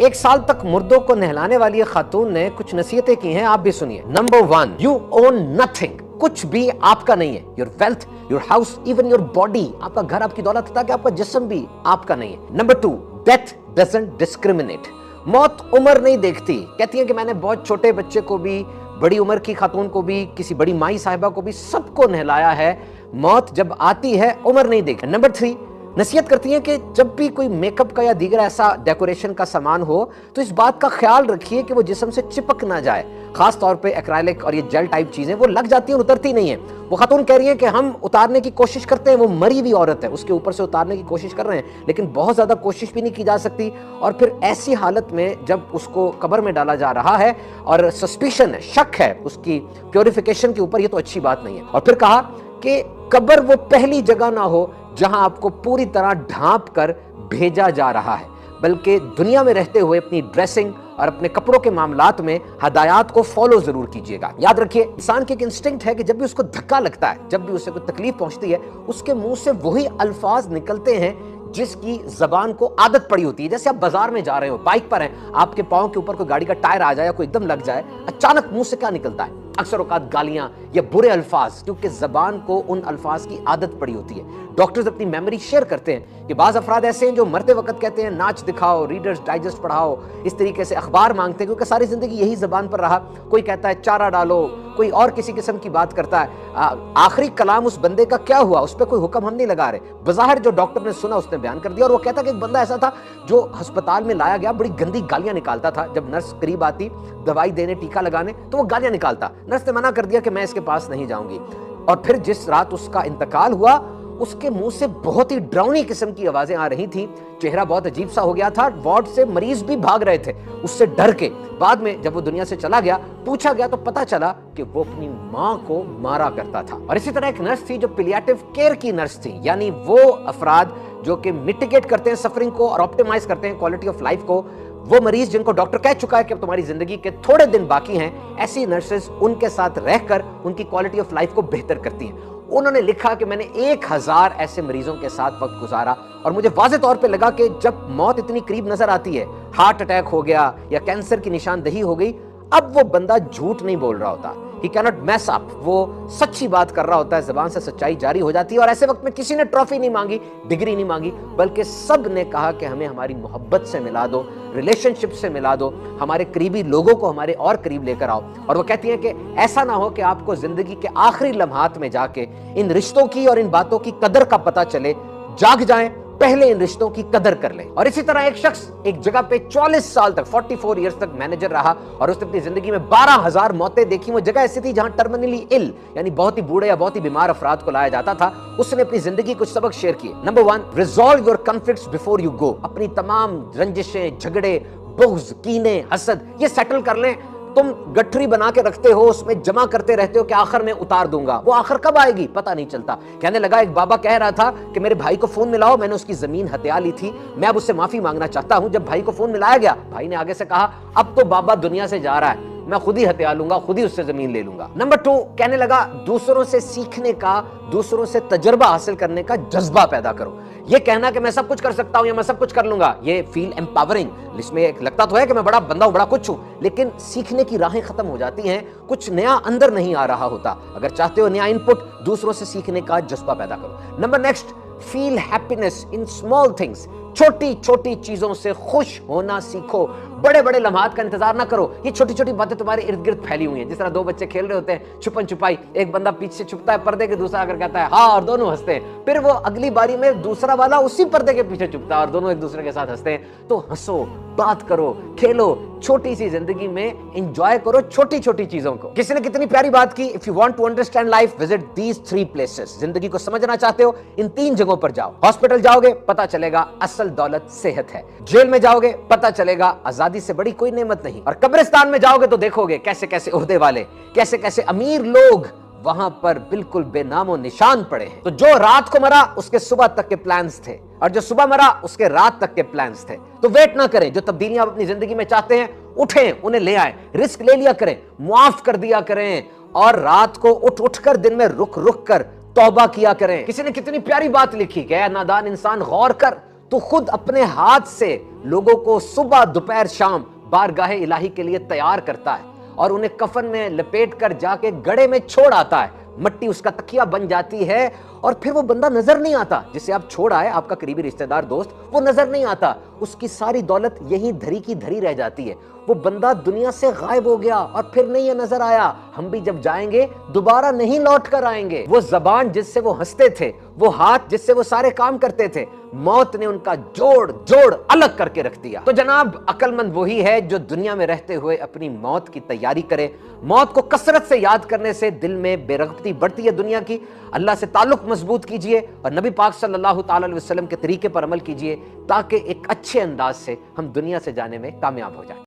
एक साल तक मुर्दों को नहलाने वाली खातून ने कुछ नसीहतें की हैं, आप भी सुनिए। नंबर 1, यू ओन नथिंग, कुछ भी आपका नहीं है। Your wealth, your house, even your body, आपका घर, आपकी दौलत, ताकि आपका जिस्म भी आपका नहीं है। नंबर 2, डेथ डजंट डिस्क्रिमिनेट, मौत उम्र नहीं देखती। कहती है कि मैंने बहुत छोटे बच्चे को भी, बड़ी उम्र की खातून को भी, किसी बड़ी माई साहिबा को भी, सबको नहलाया है। मौत जब आती है उम्र नहीं देखती। नंबर 3, नसीहत करती है कि जब भी कोई मेकअप का या दीगर ऐसा डेकोरेशन का सामान हो तो इस बात का ख्याल रखिए कि वो जिस्म से चिपक ना जाए। खास तौर पे एक्राइलिक और ये जेल टाइप चीजें वो लग जाती हैं और उतरती नहीं है। वो खातून कह रही है कि हम उतारने की कोशिश करते हैं, वो मरी हुई औरत है, उसके ऊपर से उतारने की कोशिश कर रहे हैं, लेकिन बहुत ज्यादा कोशिश भी नहीं की जा सकती। और फिर ऐसी हालत में जब उसको कब्र में डाला जा रहा है और सस्पिशन है, शक है उसकी प्योरिफिकेशन के ऊपर, ये तो अच्छी बात नहीं है। और फिर कहा कि कब्र वो पहली जगह ना हो जहां आपको पूरी तरह ढांप कर भेजा जा रहा है, बल्कि दुनिया में रहते हुए अपनी ड्रेसिंग और अपने कपड़ों के मामलात में हदायत को फॉलो जरूर कीजिएगा। याद रखिए, इंसान की एक इंस्टिंक्ट है कि जब भी उसको धक्का लगता है, जब भी उसे कोई तकलीफ पहुंचती है, उसके मुंह से वही अल्फाज निकलते हैं जिसकी जबान को आदत पड़ी होती है। जैसे आप बाजार में जा रहे हो, बाइक पर हैं, आपके पांव के ऊपर कोई गाड़ी का टायर आ जाए या कोई एकदम लग जाए, अचानक मुंह से क्या निकलता है? अक्सर औकात गालियां या बुरे अल्फाज, क्योंकि जबान को उन अल्फाज की आदत पड़ी होती है। डॉक्टर्स अपनी मेमोरी शेयर करते हैं कि बाज अफराद ऐसे हैं जो मरते वक्त कहते हैं नाच दिखाओ, रीडर्स डाइजेस्ट पढ़ाओ, इस तरीके से अखबार मांगते हैं, क्योंकि सारी जिंदगी यही जबान पर रहा। कोई कहता है चारा डालो, कोई और किसी किस्म की बात करता है। आखिरी कलाम उस बंदे का क्या हुआ, उस पर कोई हुक्म हम नहीं लगा रहे। बज़ाहिर जो डॉक्टर ने सुना उसने बयान कर दिया। और वो कहता कि एक बंदा ऐसा था जो अस्पताल में लाया गया, बड़ी गंदी गालियां निकालता था। जब नर्स करीब आती दवाई देने, टीका लगाने, तो वो गालियां निकालता। नर्स ने मना कर दिया कि मैं इसके पास नहीं जाऊंगी। और फिर जिस रात उसका इंतकाल हुआ, उसके मुंह से बहुत ही डरावनी किस्म की आवाजें आ रही थी, चेहरा बहुत अजीब सा हो गया था। वार्ड से मरीज भी भाग रहे थे उससे डर के। बाद में जब वो दुनिया से चला गया, पूछा गया तो पता चला कि वो अपनी मां को मारा करता था। और इसी तरह एक नर्स थी जो पिलिएटिव केयर की नर्स थी, यानी वो अफराद जो कि मिटिगेट करते हैं सफरिंग को और ऑप्टिमाइज करते हैं क्वालिटी ऑफ लाइफ को। वो मरीज जिनको डॉक्टर कह चुका है कि अब तुम्हारी जिंदगी के थोड़े दिन बाकी हैं, ऐसी नर्सेस उनके साथ रहकर उनकी क्वालिटी ऑफ लाइफ को बेहतर करती हैं। उन्होंने लिखा कि मैंने 1000 ऐसे मरीजों के साथ वक्त गुजारा और मुझे वाज़े तौर पे लगा कि जब मौत इतनी करीब नजर आती है, हार्ट अटैक हो गया या कैंसर की निशानदही हो गई, अब वो बंदा झूठ नहीं बोल रहा होता। He cannot mess up, वो सच्ची बात कर रहा होता है, ज़बान से सच्चाई जारी हो जाती है। और ऐसे वक्त में किसी ने ट्रॉफी नहीं मांगी, डिग्री नहीं मांगी, बल्कि सब ने कहा कि हमें हमारी मोहब्बत से मिला दो, रिलेशनशिप से मिला दो, हमारे करीबी लोगों को हमारे और करीब लेकर आओ। और वो कहती है कि ऐसा ना हो कि आपको जिंदगी के आखिरी लम्हात में जाके इन रिश्तों की और इन बातों की कदर का पता चले। जाग जाएं, पहले इन रिश्तों की कदर कर लें। और इसी तरह एक शख्स एक जगह पे 44 साल तक, 44 इयर्स तक मैनेजर रहा और उसने अपनी जिंदगी में 12,000 मौतें देखी। वो जगह ऐसी थी जहां टर्मिनली इल, यानी बहुत ही बूढ़े या बहुत ही बीमार अफराद को लाया जाता था। उसने अपनी जिंदगी कुछ सबक शेयर किए। Number 1, resolve your conflicts before you go. अपनी तमाम रंजिशें, झगड़े, बुग़्ज़, कीने, हसद, ये सेटल कर लें। तुम गठरी बना के रखते हो, उसमें जमा करते रहते हो कि आखिर में उतार दूंगा, वो आखिर कब आएगी पता नहीं चलता। कहने लगा, एक बाबा कह रहा था कि मेरे भाई को फोन मिलाओ, मैंने उसकी जमीन हत्या ली थी, मैं अब उससे माफी मांगना चाहता हूं। जब भाई को फोन मिलाया गया, भाई ने आगे से कहा, अब तो बाबा दुनिया से जा रहा है, मैं खुद ही हत्या लूंगा, खुद ही उससे जमीन ले लूंगा। नंबर 2, कहने लगा, दूसरों से सीखने का, दूसरों से तजुर्बा हासिल करने का जज्बा पैदा करो। ये कहना कि मैं सब कुछ कर सकता हूं या मैं सब कुछ कर लूंगा, ये फील एम्पावरिंग, इसमें एक लगता तो है कि मैं बड़ा बंदा हूं, बड़ा कुछ हूं, लेकिन सीखने की राहें खत्म हो जाती हैं, कुछ नया अंदर नहीं आ रहा होता। अगर चाहते हो नया इनपुट, दूसरों से सीखने का जज्बा पैदा करो। Number next, feel happiness in small things. छोटी छोटी चीजों से खुश होना सीखो। बड़े बड़े लम्हात का इंतजार ना करो। ये छोटी छोटी बातें तुम्हारे इर्द गिर्द फैली हुई हैं। जिस तरह दो बच्चे खेल रहे होते हैं छुपन छुपाई, एक बंदा पीछे से छुपता है पर्दे के, दूसरा आकर कहता है हाँ, और दोनों हंसते हैं। फिर वो अगली बारी में दूसरा वाला उसी पर्दे के पीछे छुपता है और दोनों एक दूसरे के साथ हंसते हैं। तो हंसो, बात करो, खेलो, छोटी सी जिंदगी में एंजॉय करो छोटी छोटी चीजों को। किसी ने कितनी प्यारी बात की, if you want to understand life, visit these 3 places. जिंदगी को समझना चाहते हो, इन 3 जगहों पर जाओ। हॉस्पिटल जाओगे, पता चलेगा असल दौलत सेहत है। जेल में जाओगे, पता चलेगा आजादी से बड़ी कोई नेमत नहीं। और कब्रिस्तान में जाओगे तो देखोगे कैसे कैसे ओहदे वाले, कैसे कैसे अमीर लोग वहां पर बिल्कुल बेनामो निशान पड़े हैं। तो जो रात को मरा उसके सुबह तक के प्लान्स थे, और जो सुबह मरा उसके रात तक के प्लान्स थे। तो वेट ना करें, जो तब्दीलियां आप अपनी जिंदगी में चाहते हैं, उठें, उन्हें ले आए, रिस्क ले लिया करें, मुआफ कर दिया करें, और रात को उठ उठ कर, दिन में रुक रुक कर तौबा किया करें। किसी ने कितनी प्यारी बात लिखी, क्या नादान इंसान, गौर कर, تو خود اپنے ہاتھ سے لوگوں کو صبح دوپہر شام بارگاہ الہی کے لیے تیار کرتا ہے اور انہیں کفن میں لپیٹ کر جا کے گڑھے میں چھوڑ آتا ہے، مٹی اس کا تکیہ بن جاتی ہے، اور پھر وہ بندہ نظر نہیں آتا جسے آپ چھوڑ آئے، آپ کا قریبی رشتہ دار دوست، وہ نظر نہیں آتا، اس کی ساری دولت یہیں دھری کی دھری رہ جاتی ہے، وہ بندہ دنیا سے غائب ہو گیا اور پھر نہیں یہ نظر آیا۔ ہم بھی جب جائیں گے دوبارہ نہیں لوٹ کر آئیں گے۔ وہ زبان جس سے وہ ہنستے تھے، وہ ہاتھ جس سے وہ سارے کام کرتے تھے، موت نے ان کا جوڑ الگ کر کے رکھ دیا۔ تو جناب عقل مند وہی ہے جو دنیا میں رہتے ہوئے اپنی موت کی تیاری کرے۔ موت کو کثرت سے یاد کرنے سے دل میں بے رغبتی بڑھتی ہے دنیا کی۔ اللہ سے تعلق مضبوط کیجئے اور نبی پاک صلی اللہ تعالی علیہ وسلم کے طریقے پر عمل کیجئے تاکہ ایک اچھے انداز سے ہم دنیا سے جانے میں کامیاب ہو جائیں۔